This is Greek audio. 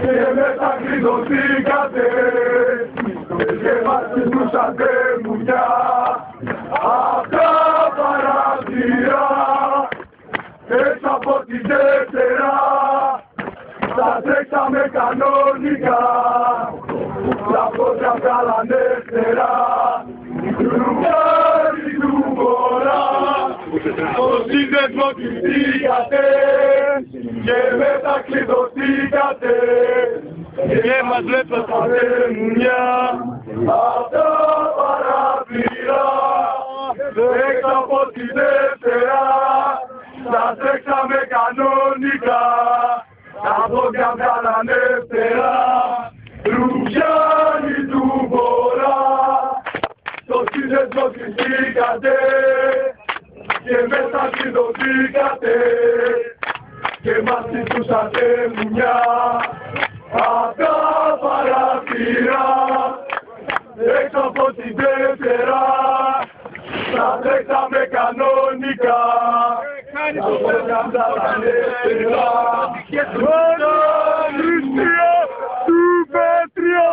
Και μέσα κλειδωθήκατε και μας κοιτούσατε μουνιά απ' τα παραθυρά έξω από τη Δευτέρα τα τρέξαμε κανονικά τα πόδια βγάλανε φτερά Ρουγάρι του Βορρά στο σύνδεσμο κοιτήκατε και μετά κλειδωθήκατε και μας βλέπατε μουνιά απ' τα παραθυρά έξω από τη Δευτέρα τα τρέξαμε κανονικά τα πόδια βγάλανε φτερά Ρουγιάννη του Βορρά στο σύνδεσμο κοιτήκατε και μέσα κλειδωθήκατε και μας κοιτούσατε μουνιά απ' τα παραθυρά έξω από την Δευτέρα τα τρέξαμε κανονικά τα πόδια βγάλανε φτερά Ρουγιάννη του Πέτρια